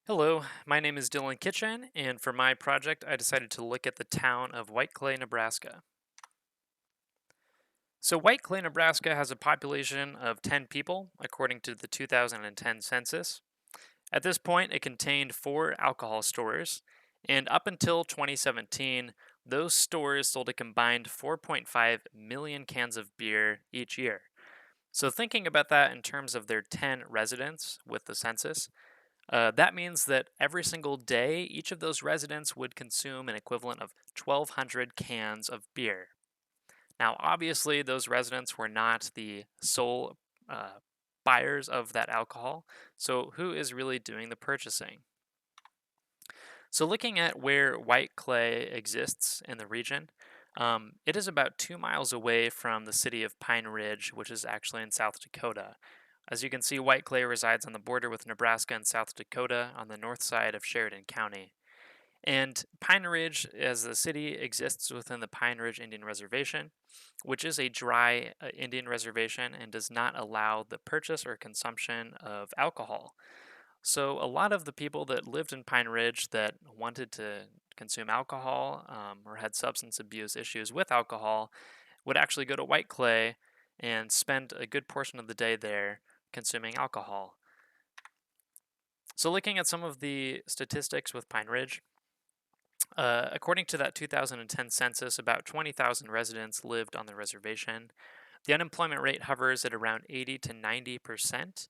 Hello, my name is Dylan Kitchen, and for my project, I decided to look at the town of Whiteclay, Nebraska. So, Whiteclay, Nebraska has a population of 10 people, according to the 2010 census. At this point, it contained four alcohol stores, and up until 2017, those stores sold a combined 4.5 million cans of beer each year. So, thinking about that in terms of their 10 residents with the census, that means that every single day, each of those residents would consume an equivalent of 1,200 cans of beer. Now, obviously, those residents were not the sole uh, buyers of that alcohol, so who is really doing the purchasing? So, looking at where white clay exists in the region, it is about 2 miles away from the city of Pine Ridge, which is actually in South Dakota. As you can see, white clay resides on the border with Nebraska and South Dakota on the north side of Sheridan County. And Pine Ridge, as a city, exists within the Pine Ridge Indian Reservation, which is a dry Indian reservation and does not allow the purchase or consumption of alcohol. So a lot of the people that lived in Pine Ridge that wanted to consume alcohol or had substance abuse issues with alcohol would actually go to White Clay and spend a good portion of the day there consuming alcohol. So looking at some of the statistics with Pine Ridge, according to that 2010 census, about 20,000 residents lived on the reservation. The unemployment rate hovers at around 80 to 90%.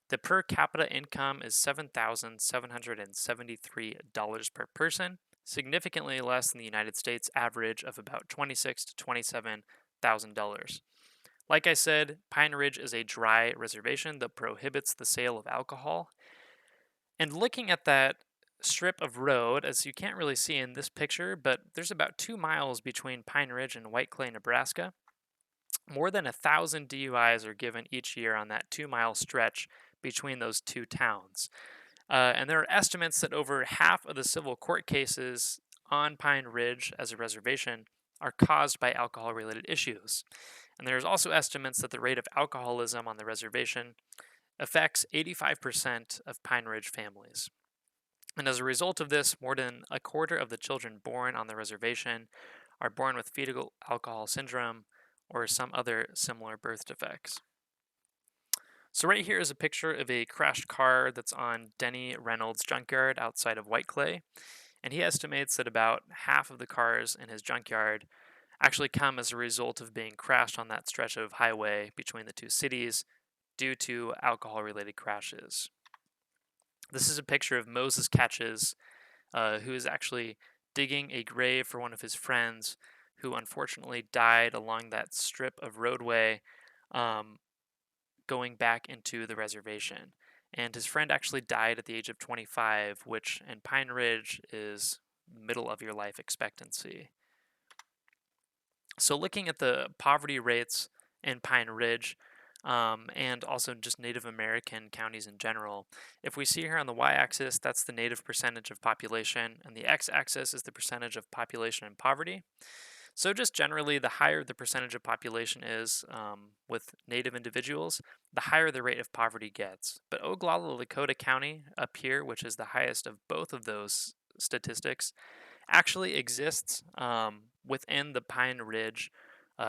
The per capita income is $7,773 per person, significantly less than the United States average of about 26 to $27,000. Like I said, Pine Ridge is a dry reservation that prohibits the sale of alcohol. And looking at that strip of road, as you can't really see in this picture, but there's about 2 miles between Pine Ridge and White Clay, Nebraska. More than 1,000 DUIs are given each year on that 2 mile stretch between those two towns. And there are estimates that over half of the civil court cases on Pine Ridge as a reservation are caused by alcohol related issues. And there's also estimates that the rate of alcoholism on the reservation affects 85% of Pine Ridge families. And as a result of this, more than a quarter of the children born on the reservation are born with fetal alcohol syndrome or some other similar birth defects. So, right here is a picture of a crashed car that's on Denny Reynolds' junkyard outside of Whiteclay. And he estimates that about half of the cars in his junkyard actually come as a result of being crashed on that stretch of highway between the two cities due to alcohol related crashes. This is a picture of Moses Catches, who is actually digging a grave for one of his friends who unfortunately died along that strip of roadway um, going back into the reservation. And his friend actually died at the age of 25, which in Pine Ridge is middle of your life expectancy. So, looking at the poverty rates in Pine Ridge, and also just Native American counties in general. If we see here on the y axis, that's the native percentage of population, and the x axis is the percentage of population in poverty. So, just generally, the higher the percentage of population is with Native individuals, the higher the rate of poverty gets. But Oglala Lakota County up here, which is the highest of both of those statistics, actually exists within the Pine Ridge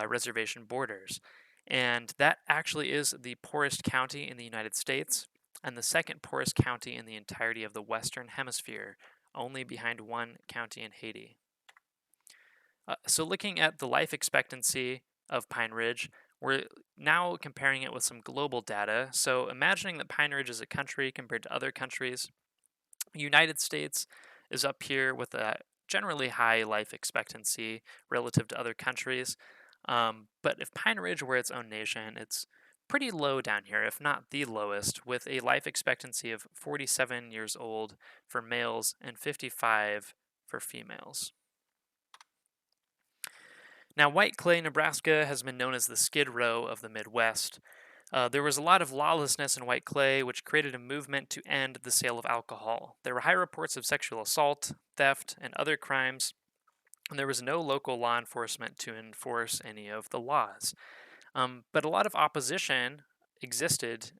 reservation borders. And that actually is the poorest county in the United States and the second poorest county in the entirety of the Western Hemisphere, only behind one county in Haiti. So, looking at the life expectancy of Pine Ridge, we're now comparing it with some global data. So, imagining that Pine Ridge is a country compared to other countries, United States is up here with a generally high life expectancy relative to other countries. But if Pine Ridge were its own nation, it's pretty low down here, if not the lowest, with a life expectancy of 47 years old for males and 55 for females. Now, White Clay, Nebraska has been known as the Skid Row of the Midwest. There was a lot of lawlessness in White Clay, which created a movement to end the sale of alcohol. There were high reports of sexual assault, theft, and other crimes, and there was no local law enforcement to enforce any of the laws. But a lot of opposition existed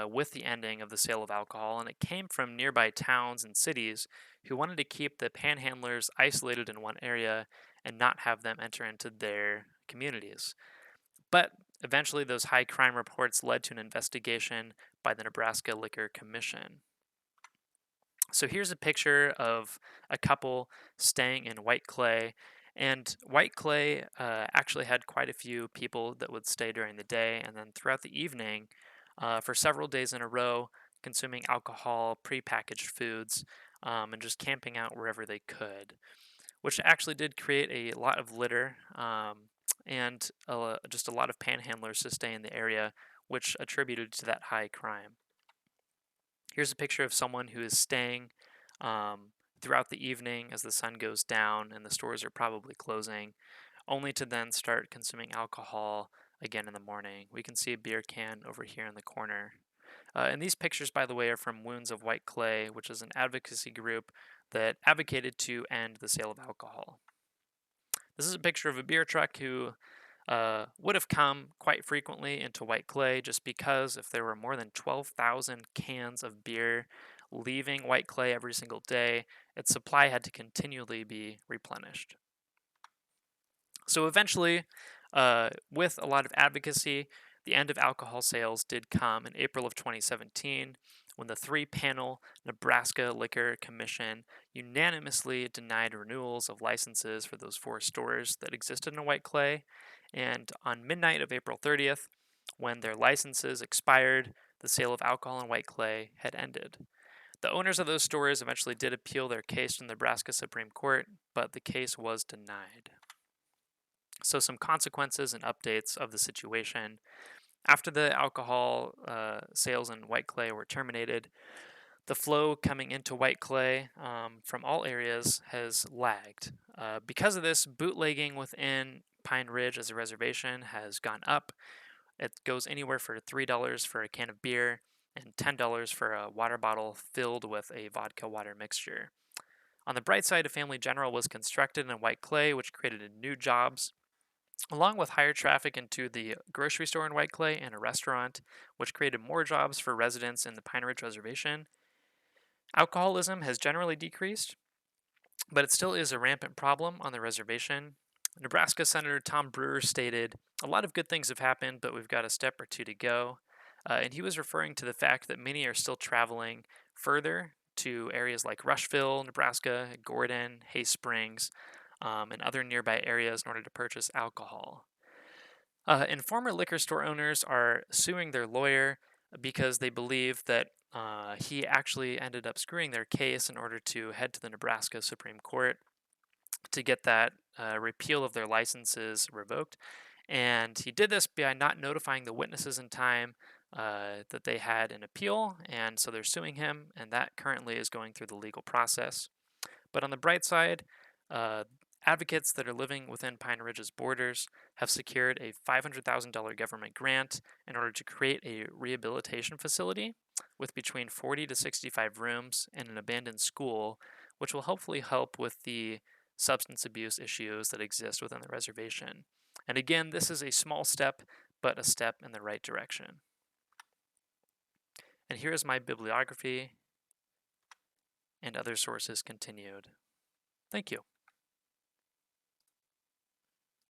with the ending of the sale of alcohol, and it came from nearby towns and cities who wanted to keep the panhandlers isolated in one area and not have them enter into their communities. But eventually, those high crime reports led to an investigation by the Nebraska Liquor Commission. So here's a picture of a couple staying in Whiteclay. And Whiteclay actually had quite a few people that would stay during the day and then throughout the evening for several days in a row, consuming alcohol, prepackaged foods, and just camping out wherever they could, which actually did create a lot of litter and just a lot of panhandlers to stay in the area, which attributed to that high crime. Here's a picture of someone who is staying throughout the evening as the sun goes down and the stores are probably closing, only to then start consuming alcohol again in the morning. We can see a beer can over here in the corner. And these pictures, by the way, are from Wounds of Whiteclay, which is an advocacy group that advocated to end the sale of alcohol. This is a picture of a beer truck who would have come quite frequently into Whiteclay just because if there were more than 12,000 cans of beer leaving Whiteclay every single day, its supply had to continually be replenished. So eventually, with a lot of advocacy, the end of alcohol sales did come in April of 2017 when the three-panel Nebraska Liquor Commission unanimously denied renewals of licenses for those four stores that existed in Whiteclay. And on midnight of April 30th, when their licenses expired, the sale of alcohol in Whiteclay had ended. The owners of those stores eventually did appeal their case to the Nebraska Supreme Court, but the case was denied. So, some consequences and updates of the situation. After the alcohol sales in Whiteclay were terminated, the flow coming into Whiteclay from all areas has lagged. Because of this, bootlegging within Pine Ridge as a reservation has gone up. It goes anywhere for $3 for a can of beer and $10 for a water bottle filled with a vodka water mixture. On the bright side, a Family General was constructed in Whiteclay, which created new jobs along with higher traffic into the grocery store in Whiteclay and a restaurant, which created more jobs for residents in the Pine Ridge Reservation. Alcoholism has generally decreased, but it still is a rampant problem on the reservation. Nebraska Senator Tom Brewer stated, "A lot of good things have happened, but we've got a step or two to go." And he was referring to the fact that many are still traveling further to areas like Rushville, Nebraska, Gordon, Hay Springs, and other nearby areas in order to purchase alcohol. And former liquor store owners are suing their lawyer because they believe that he actually ended up screwing their case in order to head to the Nebraska Supreme Court to get that repeal of their licenses revoked. And he did this by not notifying the witnesses in time that they had an appeal. And so they're suing him, and that currently is going through the legal process. But on the bright side, uh, advocates that are living within Pine Ridge's borders have secured a $500,000 government grant in order to create a rehabilitation facility with between 40 to 65 rooms and an abandoned school, which will hopefully help with the substance abuse issues that exist within the reservation. And again, this is a small step, but a step in the right direction. And here is my bibliography and other sources continued. Thank you.